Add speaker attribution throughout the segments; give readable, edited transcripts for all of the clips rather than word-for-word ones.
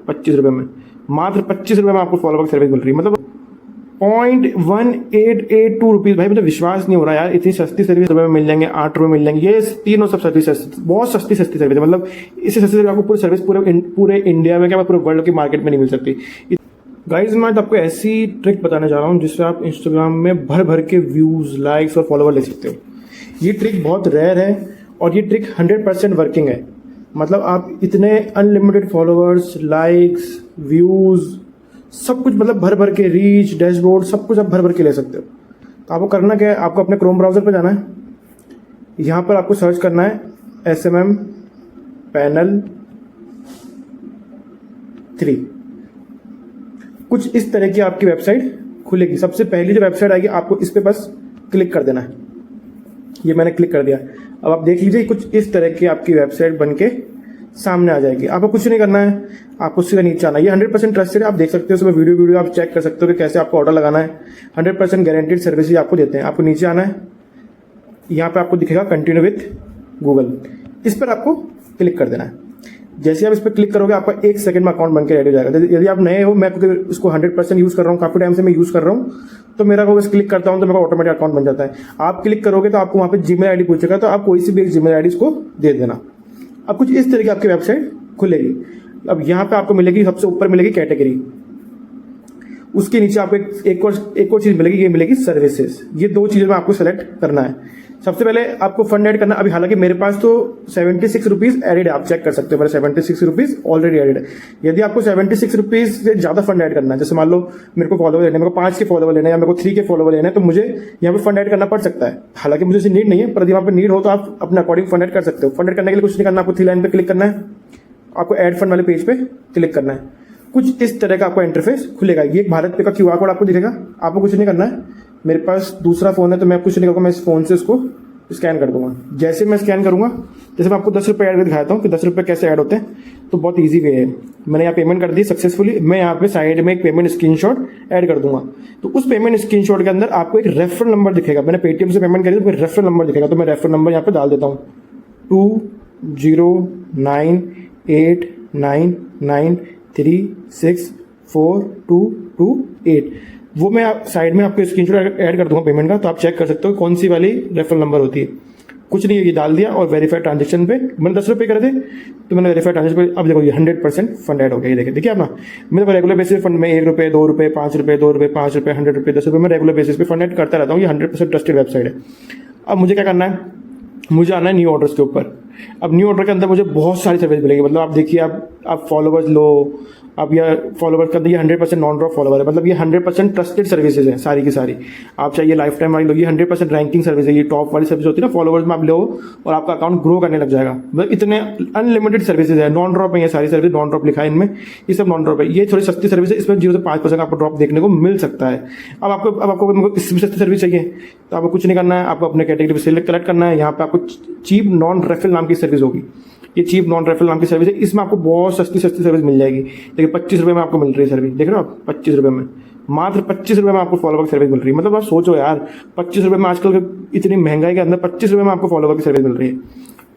Speaker 1: ₹25 में, मात्र ₹25 में आपको फॉलोवर की सर्विस मिल रही है। मतलब 0.1882 रुपीज़ भाई, मतलब विश्वास नहीं हो रहा यार, इतनी सस्ती सर्विस रुपये में मिल जाएंगे, ₹8 मिल जाएंगे। ये तीनों सब सस्ती बहुत सस्ती सर्विस है। मतलब इससे सस्ती सर्विस आपको पूरी सर्विस पूरे इंडिया में क्या पूरे वर्ल्ड की मार्केट में नहीं मिल सकती। गाइज मैं आपको ऐसी ट्रिक बताने जा रहा हूँ जिससे आप इंस्टाग्राम में भर भर के व्यूज़, लाइक्स और फॉलोवर ले सकते हो। ये ट्रिक बहुत रेयर है और ये ट्रिक 100% वर्किंग है। मतलब आप इतने अनलिमिटेड फॉलोअर्स, लाइक्स, व्यूज़, सब कुछ, मतलब भर भर के रीच, डैशबोर्ड, सब कुछ आप भर भर के ले सकते हो। तो आपको करना क्या है, आपको अपने क्रोम ब्राउज़र पर जाना है। यहाँ पर आपको सर्च करना है SMM पैनल 3। कुछ इस तरह की आपकी वेबसाइट खुलेगी। सबसे पहली जो वेबसाइट आएगी आपको इस पर बस क्लिक कर देना है। ये मैंने क्लिक कर दिया। अब आप देख लीजिए कुछ इस तरह की आपकी वेबसाइट बन के सामने आ जाएगी। आपको कुछ नहीं करना है, आपको सीधा नीचे आना है। ये 100% ट्रस्टेड है, आप देख सकते हो। उसमें वीडियो आप चेक कर सकते हो कि कैसे आपको ऑर्डर लगाना है। 100% गारंटीड सर्विस आपको देते हैं। आपको नीचे आना है, यहाँ पे आपको दिखेगा कंटिन्यू विथ गूगल, इस पर आपको क्लिक कर देना है। जैसे आप इस पर क्लिक करोगे आपका 1 सेकंड में अकाउंट बनकर रेडी हो जाएगा। यदि आप नए हो, मैं क्योंकि इसको 100% यूज़ कर रहा हूँ, काफ़ी टाइम से मैं यूज़ कर रहा हूँ, तो मेरा को बस क्लिक करता हूँ तो मेरा ऑटोमेटिक अकाउंट बन जाता है। आप क्लिक करोगे तो आपको वहाँ पे जीमेल आईडी पूछेगा, तो आप कोई सी भी एक जीमेल आईडी इसको दे देना। अब कुछ इस तरह की आपकी वेबसाइट खुलेगी। अब यहाँ पे आपको मिलेगी, सबसे ऊपर मिलेगी कैटेगरी, उसके नीचे आपको एक और चीज़ मिलेगी, ये मिलेगी सर्विसेज। ये 2 चीज़ों में आपको सेलेक्ट करना है। सबसे पहले आपको फंड ऐड करना। अभी हालांकि मेरे पास तो 76 रुपीज़ एडिड है, आप चेक कर सकते हो। मेरे 76 रुपीज़ ऑलरेडी एडिड है। यदि आपको 76 रुपीज़ से ज़्यादा फंड ऐड करना है, जैसे मान लो मेरे को फॉलोवर लेने, मेरे को 5 के फॉलोवर लेने या मेरे को 3 के फॉलोवर लेने हैं, तो मुझे यहाँ पे फंड ऐड करना पड़ सकता है। हालांकि मुझे इसे नीड नहीं है, पर यदि वहाँ पर नीड हो तो आप अपने अकॉर्डिंग फंड ऐड कर सकते हो। फंड ऐड करने के लिए कुछ नहीं करना, आपको 3 लाइन पर क्लिक करना है, आपको ऐड फंड वाले पेज पे क्लिक करना है। कुछ इस तरह का आपको इंटरफेस खुलेगा। ये एक भारत पे का QR कोड आपको दिखेगा। आपको कुछ नहीं करना है। मेरे पास दूसरा फ़ोन है तो मैं कुछ नहीं करूँगा, मैं इस फ़ोन से इसको स्कैन कर दूंगा। जैसे मैं स्कैन करूंगा, जैसे मैं आपको ₹10 ऐड करके दिखाता हूँ कि ₹10 कैसे ऐड होते हैं, तो बहुत इजी वे है। मैंने यहाँ पेमेंट कर दी सक्सेसफुली। मैं यहाँ पे साइड में एक पेमेंट स्क्रीनशॉट ऐड कर दूंगा। तो उस पेमेंट स्क्रीनशॉट के अंदर आपको एक रेफरल नंबर दिखेगा। मैंने पेटीएम से पेमेंट करी तो रेफरल नंबर दिखेगा, तो मैं रेफरल नंबर यहाँ पे डाल देता हूँ 209893642228। वो मैं साइड में आपको स्क्रीनशॉट ऐड कर दूंगा पेमेंट का, तो आप चेक कर सकते हो कौन सी वाली रेफरल नंबर होती है। कुछ नहीं, ये डाल दिया और वेरीफाइड ट्रांजेक्शन पे मैंने ₹10 करे थे, तो मैंने वेरीफाइड ट्रांजेक्शन पे, अब देखो ये 100% फंड ऐड हो गया। ये देखिए आप ना, मेरे रेगुलर बेसिस फंड में ₹1, ₹2, ₹5, ₹2, ₹5, ₹100, ₹10 मैं रेगुलर बेसिस पे फंड ऐड करता रहता हूँ। ये 100% ट्रस्टेड वेबसाइट है। अब मुझे क्या करना है, मुझे आना है न्यू ऑर्डर्स के ऊपर। अब न्यू ऑर्डर के अंदर मुझे बहुत सारी सर्विस मिलेगी। मतलब आप देखिए, आप फॉलोवर्स लो, अब यह फॉलोवर्स का, ये 100% नॉन ड्रॉप फॉलोवर है। मतलब ये 100% ट्रस्टेड सर्विसेज हैं सारी की सारी। आप चाहिए लाइफ टाइम वाली लो, ये 100% रैंकिंग सर्विस है। ये टॉप वाली सर्विस होती है ना, फॉलोवर्स में आप लो और आपका अकाउंट ग्रो करने लग जाएगा। मतलब इतने अनलिमिटेड सर्विसेज है। नॉन ड्रॉप है ये सारी सर्विस, नॉन ड्रॉप लिखा है इनमें, ये सब नॉन ड्रॉप है। ये थोड़ी सस्ती सर्विस है, इसमें 0 से 5% आपको ड्रॉप देखने को मिल सकता है। अब आपको इससे सस्ती सर्विस चाहिए तो आपको कुछ नहीं करना है, आपको अपने कैटेगरी पर सेलेक्ट करना है। यहाँ पे आपको चीप नॉन रेफरल नाम की सर्विस होगी। ये चीप नॉन रेफरल नाम की सर्विस है। इसमें आपको बहुत सस्ती सर्विस मिल जाएगी। देखिए ₹25 में आपको मिल रही है सर्विस, देख रहे हो आप, ₹25 में, मात्र ₹25 में आपको फॉलोवर की सर्विस मिल रही है। मतलब आप सोचो यार, ₹25 में आजकल इतनी महंगाई के अंदर ₹25 में आपको फॉलोवर की सर्विस मिल रही है।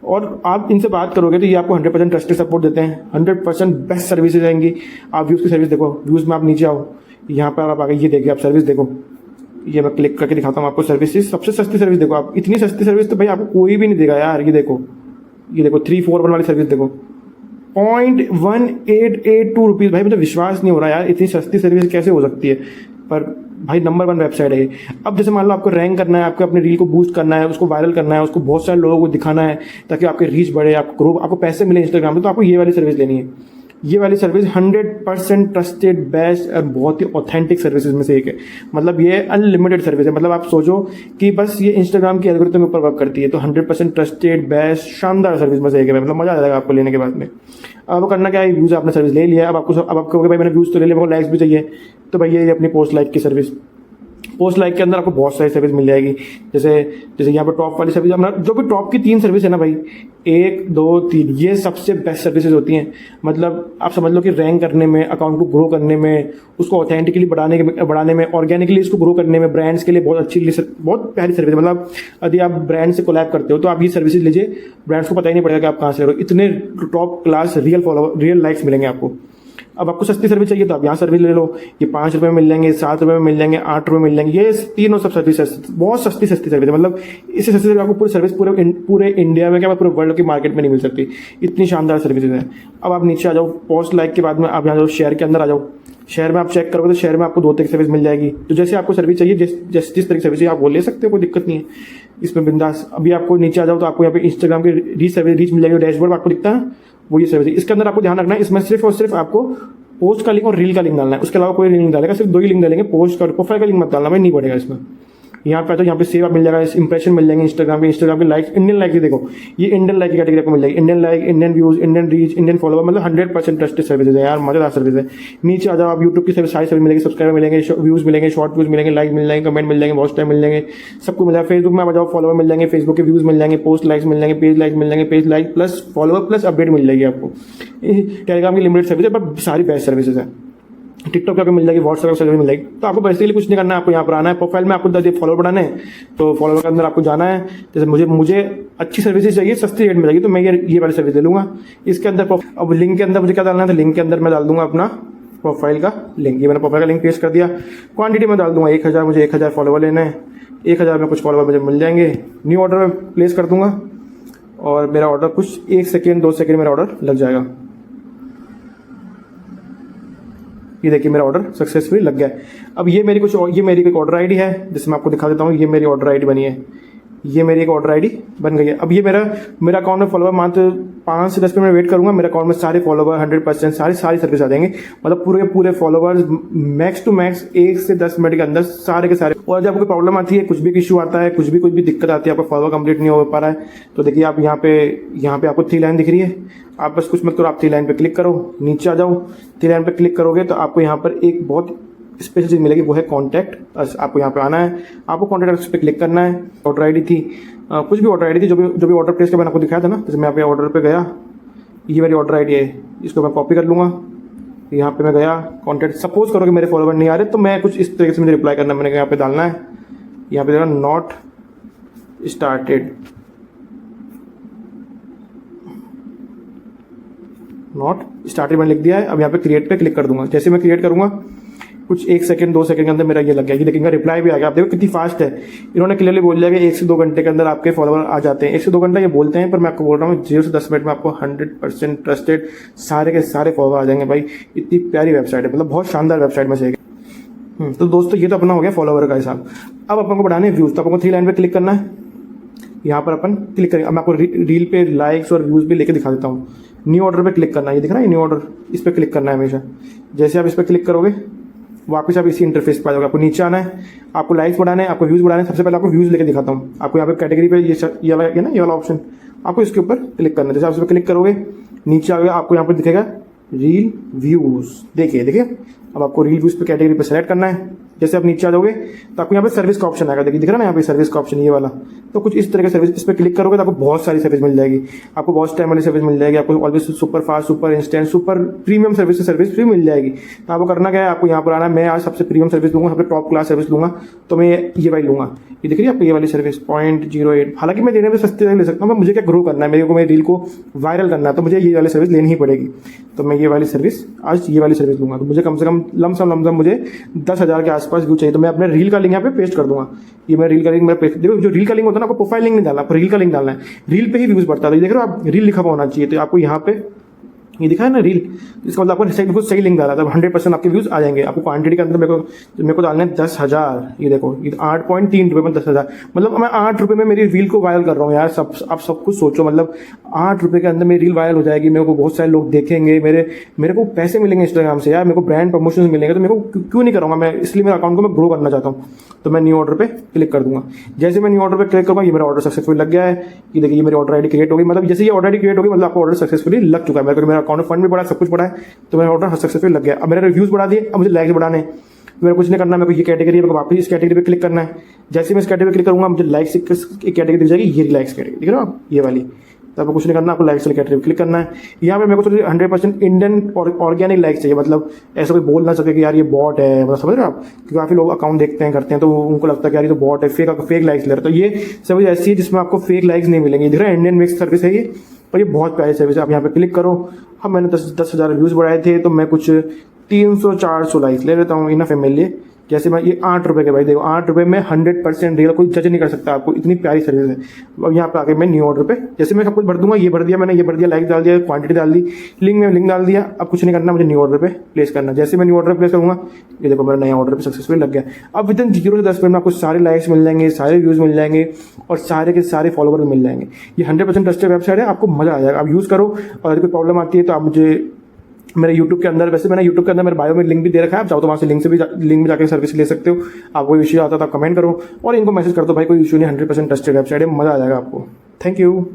Speaker 1: और आप इनसे बात करोगे तो ये आपको 100% ट्रस्टेड सपोर्ट देते हैं, 100% बेस्ट सर्विसेज आएंगी। आप व्यूज़ की सर्विस देखो, व्यूज़ में आप नीचे आओ, यहाँ पर आप आगे ये देखिए, आप सर्विस देखो, ये मैं क्लिक करके दिखाता हूँ आपको सर्विसेज। सबसे सस्ती सर्विस देखो आप, इतनी सस्ती सर्विस तो भाई आपको कोई भी नहीं देगा यार। ये देखो 341 वाली सर्विस देखो, 0.1882 रुपीज़ भाई, मतलब विश्वास नहीं हो रहा यार, इतनी सस्ती सर्विस कैसे हो सकती है। पर भाई नंबर 1 वेबसाइट है ये। अब जैसे मान लो आपको रैंक करना है, आपको अपनी रील को बूस्ट करना है, उसको वायरल करना है, उसको बहुत सारे लोगों को दिखाना है ताकि आपके रीच बढ़े, आपको पैसे मिले इंस्टाग्राम में, तो आपको ये वाली सर्विस लेनी है। ये वाली सर्विस 100% ट्रस्टेड, बेस्ट और बहुत ही ऑथेंटिक सर्विसेज में से एक है। मतलब ये अनलिमिटेड सर्विस है। मतलब आप सोचो कि बस ये इंस्टाग्राम की एल्गोरिथम के ऊपर वर्क करती है, तो 100% ट्रस्टेड, बेस्ट, शानदार सर्विस में से एक है। मतलब मजा आ जाएगा आपको लेने के बाद में। अब करना क्या है, व्यूज़ आपने सर्विस ले लिया, अब आपको भाई मैंने व्यूज़ तो ले लिया, मेरे को लाइक्स भी चाहिए, तो भाई ये अपनी पोस्ट लाइक की सर्विस। पोस्ट लाइक के अंदर आपको बहुत सारी सर्विस मिल जाएगी। जैसे यहाँ पर टॉप वाली सर्विस, जो भी टॉप की 3 सर्विस है ना भाई, 1, 2, 3, ये सबसे बेस्ट सर्विसेज होती हैं। मतलब आप समझ लो कि रैंक करने में, अकाउंट को ग्रो करने में, उसको ऑथेंटिकली बढ़ाने में, ऑर्गेनिकली इसको ग्रो करने में, ब्रांड्स के लिए बहुत प्यारी सर्विस है। मतलब यदि आप ब्रांड से कोलैब करते हो तो आप ये सर्विसेज लीजिए, ब्रांड्स को पता ही नहीं पड़ेगा कि आप कहाँ से हो। इतने टॉप क्लास रियल लाइक्स मिलेंगे आपको। अब आपको सस्ती सर्विस चाहिए तो आप यहाँ सर्विस ले लो, ये 5 रुपये में मिल जाएंगे, 7 रुपये में मिल जाएंगे, 8 रुपये में मिल जाएंगे। ये तीनों सब सर्विस बहुत सस्ती सर्विस है, मतलब इससे सस्ती सर्विस आपको पूरी सर्विस पूरे इंडिया में क्या पूरे वर्ल्ड की मार्केट में नहीं मिल सकती, इतनी शानदार सर्विसेज है। अब आप नीचे आ जाओ, पोस्ट लाइक के बाद में आप यहाँ जाओ, शेयर के अंदर आ जाओ। शहर में आप चेक करोगे तो शहर में आपको 2 तरीके की सर्विस मिल जाएगी। तो जैसे आपको सर्विस चाहिए, जिस तरीके की सर्विस आप वो ले सकते हो, कोई दिक्कत नहीं है इसमें, बिंदास। अभी आपको नीचे आ जाओ तो आपको यहाँ पे इंस्टाग्राम की रीच मिल जाएगी, डैशबोर्ड आपको दिखता है, वो ये सर्विस है। इसके अंदर आपको ध्यान रखना है, इसमें सिर्फ और सिर्फ आपको पोस्ट का लिंक और रील का लिंक डालना है, उसके अलावा कोई लिंक नहीं डालेगा, सिर्फ 2 ही लिंक डालेंगे, पोस्ट और प्रोफाइल का लिंक मत डालना भाई, नहीं पड़ेगा इसमें। यहाँ पे तो यहाँ पे सेव आप मिल जाएगा, इंप्रेशन मिल जाएंगे इंस्टाग्राम के लाइक्स, इंडियन लाइक की देखो, ये इंडियन लाइक की कैटेगरी को मिल जाएगी, Indian like, Indian views, Indian reach, Indian follower, मतलब 100% ट्रस्टेड सर्विसेज है यार, मजेदार सर्विस है। नीचे आ जाओ आप, यूट्यूब की सर्विस, सारी सर्विस मिलेगी, सब्सक्राइबर मिलेंगे, व्यूज मिलेंगे, शॉर्ट व्यूज मिलेंगे, लाइक मिल जाएंगे, कमेंट मिल जाएंगे, वॉच टाइम मिल जाएंगे, सबको मिल जाएगा। फेसबुक में आ जाओ, फॉलोवर मिल जाएंगे, फेसबुक के व्यूज मिल जाएंगे, पोस्ट लाइक्स मिल जाएंगे, पेज लाइक मिल जाएंगे, page like plus follower plus update मिल जाएगी आपको। टेलीग्राम की लिमिटेड सर्विस है पर सारी बेस्ट सर्विसेज है। टिकटॉक पे आपको मिल जाएगी, व्हाट्सएप सर्विस मिल जाएगी। तो आपको बेसिकली कुछ नहीं करना है, आपको यहाँ पर आना है, प्रोफाइल में आपको 10 फॉलोवर बढ़ाने हैं, तो फॉलोवर के अंदर आपको जाना है। जैसे मुझे अच्छी सर्विसेज चाहिए, सस्ती रेट में चाहिए, तो मैं ये वाली सर्विस ले लूंगा। इसके अंदर अब लिंक के अंदर मुझे क्या डालना है, तो लिंक के अंदर मैं डाल दूंगा अपना प्रोफाइल का लिंक। ये मैंने प्रोफाइल का लिंक पेस्ट कर दिया। क्वांटिटी में डाल दूंगा 1000, मुझे 1000 फॉलोवर लेना है, 1000 में कुछ फॉलोवर मुझे मिल जाएंगे। न्यू ऑर्डर में प्लेस कर दूंगा और मेरा ऑर्डर कुछ 1 सेकेंड 2 सेकेंड मेरा ऑर्डर लग जाएगा। ये देखिए मेरा ऑर्डर सक्सेसफुली लग गया है। अब ये मेरी एक ऑर्डर आईडी है, जिसमें आपको दिखा देता हूँ। ये मेरी ऑर्डर आईडी बनी है, ये मेरी एक ऑर्डर आईडी बन गई है। अब ये मेरा अकाउंट में फॉलोवर मात्र 5 से 10 मिनट वेट करूंगा, मेरे अकाउंट में सारे फॉलोवर 100% सारी सर्विस आ जाएंगे, मतलब पूरे फॉलोवर्स मैक्स टू मैक्स 1 से 10 मिनट के अंदर सारे के सारे। और जब कोई प्रॉब्लम आती है, कुछ भी इशू आता है, कुछ भी दिक्कत आती है, आपका फॉलोवर कंप्लीट नहीं हो पा रहा है, तो देखिए आप यहाँ पे आपको 3 लाइन दिख रही है। आप बस कुछ मत करो, आप 3 लाइन पे क्लिक करो, नीचे आ जाओ। 3 लाइन पे क्लिक करोगे तो आपको यहाँ पर एक बहुत स्पेशल चीज मिलेगी, वो है कॉन्टैक्ट। आपको यहाँ पे आना है, आपको कॉन्टैक्ट पे क्लिक करना है। ऑर्डर आईडी थी, कुछ भी ऑर्डर आईडी थी, जो भी ऑर्डर प्लेस का मैंने आपको दिखाया था ना, जैसे मैं यहाँ पे ऑर्डर पे गया, ये मेरी ऑर्डर आईडी है, इसको मैं कॉपी कर लूंगा। यहाँ पे मैं गया, कॉन्टैक्ट, सपोज करो कि मेरे फॉलोवर नहीं आ रहे, तो मैं कुछ इस तरीके से मुझे रिप्लाई करना है। मैंने यहाँ पे डालना है, यहाँ पे देना नॉट स्टार्टेड, मैंने लिख दिया है। अब यहाँ पे क्रिएट पे क्लिक कर दूंगा। जैसे मैं क्रिएट करूंगा, कुछ 1 सेकंड 2 सेकंड के अंदर मेरा ये लग गया, ये देखिएगा रिप्लाई भी आ गया। आप देखो कितनी फास्ट है। इन्होंने क्लियरली बोल दिया कि 1 से 2 घंटे के अंदर आपके फॉलोवर आ जाते हैं। 1 से 2 घंटा ये बोलते हैं, पर मैं आपको बोल रहा हूँ 0 से 10 मिनट में आपको 100% ट्रस्टेड सारे के सारे फॉलोवर आ जाएंगे भाई। इतनी प्यारी वेबसाइट है, मतलब बहुत शानदार वेबसाइट में से। तो दोस्तों ये तो अपना हो गया फॉलोवर का हिसाब। अब अपन को बढ़ाने व्यूज, तो अपन को 3 लाइन पे क्लिक करना है। यहाँ पर अपन क्लिक करेंगे। अब मैं आपको रील पे लाइक्स और व्यूज भी लेके दिखा देता हूँ। न्यू ऑर्डर पे क्लिक करना है, ये दिख रहा है न्यू ऑर्डर, इस पर क्लिक करना है हमेशा। जैसे आप इस पर क्लिक करोगे, वापस आप इसी इंटरफेस पे आ जाओगे। आपको नीचे आना है, आपको लाइक्स बढ़ाने हैं, आपको व्यूज बढ़ाने हैं। सबसे पहले आपको व्यूज लेके दिखाता हूँ। आपको यहाँ पे कैटेगरी पे ये वाला ऑप्शन, आपको इसके ऊपर क्लिक करना है। जैसे आप इस पर क्लिक करोगे, नीचे आओगे, आपको यहाँ पर दिखेगा रील व्यूज। देखिए अब आपको रील व्यूज पे कैटेगरी पे सेलेक्ट करना है। जैसे आप नीचे आ जाओगे तो आपको यहाँ पे सर्विस का ऑप्शन आएगा, देखिए दिख रहा है ना यहाँ पे सर्विस का ऑप्शन, ये वाला। तो कुछ इस तरह का सर्विस, इस पर क्लिक करोगे तो आपको बहुत सारी सर्विस मिल जाएगी। आपको वॉच टाइम वाली सर्विस मिल जाएगी, आपको always super fast, super instant, super premium service free मिल जाएगी। तो आपको करना क्या है, आपको यहाँ पर आना है। मैं आज सबसे प्रीमियम सर्विस दूंगा, सबसे टॉप क्लास सर्विस दूंगा, तो मैं ये वाली लूंगा। ये दिख रही है आपको ये वाली सर्विस 0.08। हालांकि मैं देने में सस्ते ले सकता हूँ, मुझे क्या ग्रो करना है, मेरे को मेरी रील को वायरल करना है, तो मुझे ये वाली सर्विस लेनी ही पड़ेगी। तो मैं ये वाली सर्विस आज ये वाली सर्विस लूंगा। तो मुझे कम से कम लमसम मुझे 10,000 के आसपास व्यू चाहिए। तो मैं अपने रील का लिंक यहाँ पे पेस्ट कर दूंगा। ये मैं रील का लिंक पेस्ट, देखो जो रील का लिंक होता है ना, आपको प्रोफाइल लिंक नहीं डालना, आपको रील का लिंक डालना है। रील पे ही व्यूज बढ़ता है। तो देख रहे हो आप, रील लिखा हुआ होना चाहिए। तो आपको यहाँ पे ये दिखा है ना रील, इसका मतलब आपको बिल्कुल सही लिंक डाला, तब 100% आपके व्यूज आ जाएंगे। आपको क्वांटिटी के अंदर मेरे को डालना है 10,000। ये देखो, ये 8.3 रुपये में 10,000, मतलब मैं 8 रुपये में मेरी रील को वायरल कर रहा हूँ यार। आप सब कुछ सोचो, मतलब 8 रुपये के अंदर मेरी रील वायरल हो जाएगी, मेरे को बहुत सारे लोग देखेंगे, मेरे को पैसे मिलेंगे इंस्टाग्राम से यार, मेरे को ब्रांड प्रमोशन मिलेंगे। तो मेरे को क्यों नहीं करूँगा मैं, इसलिए मेरे अकाउंट को मैं ग्रो करना चाहता हूँ। तो मैं न्यू ऑर्डर पे क्लिक कर दूंगा। जैसे मैं न्यू ऑर्डर पे क्लिक करूँगा, ये मेरा ऑर्डर सक्सेसफुल लग गया है। ये देखिए, ये मेरी ऑर्डर आईडी क्रिएट होगी, मतलब जैसे ये ऑर्डर आईडी क्रिएट होगी, मतलब आपको ऑर्डर सक्सेसफुली लग चुका है। मेरा अकाउंट में फंड भी बढ़ा, सब कुछ बढ़ा है, तो मेरा ऑर्डर सक्सेसफुल लग गया। अब मेरे रिव्यूज बढ़ा दिए, अब मुझे लाइक्स बढ़ाने हैं। मेरे कुछ नहीं करना, मेरे को ये कैटेगरी है, मेरे को वापस इस कैटेगरी पे क्लिक करना है। जैसे मैं इस कैटेगरी पे क्लिक करूंगा, मुझे लाइक्स की कैटेगरी दिख जाएगी, ये लाइक्स कैटेगरी दिख रहा है आप, ये वाली। तो आपको कुछ नहीं करना, आपको लाइक्स वाली कैटेगरी पे क्लिक करना है। यहाँ पे मेरे को 100% इंडियन और ऑर्गेनिक लाइक्स चाहिए, मतलब ऐसा कोई बोल ना सके कि यार ये बॉट है, मतलब समझ रहे हो आप। क्योंकि काफी लोग अकाउंट देखते हैं, करते हैं, तो उनको लगता है कि यार ये तो बॉट है, फेक लाइक्स ले रहा है। तो ये सर्विस ऐसी है जिसमें आपको फेक लाइक्स नहीं मिलेंगे। दिख रहा है, इंडियन मिक्स सर्विस है ये। और ये बहुत प्यारी सर्विस है। आप यहाँ पे क्लिक करो। हाँ, मैंने 10,000 व्यूज़ बढ़ाए थे, तो मैं कुछ 300-400 लाइक्स ले लेता हूँ, इनफ है मेरे लिए। जैसे मैं ये 8 रुपये के, भाई देखो 8 रुपये में 100% रियल, कोई जज नहीं कर सकता आपको, इतनी प्यारी सर्विस है। अब यहाँ पे आके मैं न्यू ऑर्डर पे, जैसे मैं सब कुछ भर दूंगा, ये भर दिया मैंने, ये भर दिया, लाइक डाल दिया, क्वांटिटी डाल दी, लिंक डाल दिया। अब कुछ नहीं करना, मुझे न्यू ऑर्डर पे प्लेस करना। जैसे मैं न्यू ऑर्डर प्लेस करूँगा, ये देखो मेरा नया ऑर्डर पे सक्सेसफुल लग गया। अब विदिन 0 से 10 मिनट में आपको सारे लाइक्स मिल जाएंगे, सारे व्यूज़ मिल जाएंगे और सारे के सारे फॉलोवर भी मिल जाएंगे। ये 100% ट्रस्टेड वेबसाइट है, आपको मजा आ जाएगा। आप यूज़ करो, और अगर कोई प्रॉब्लम आती है तो आप मुझे मेरे यूट्यूब के अंदर, वैसे मैंने यूट्यूब के अंदर मेरे बायो में लिंक भी दे रखा है, आप चाहो तो वहाँ से लिंक में जाकर सर्विस ले सकते हो। आपको कोई इश्यू आता है तो आप कमेंट करो और इनको मैसेज कर दो, भाई कोई इशू नहीं, 100% ट्रस्टेड वेबसाइट है, मजा आ जाएगा आपको। Thank you.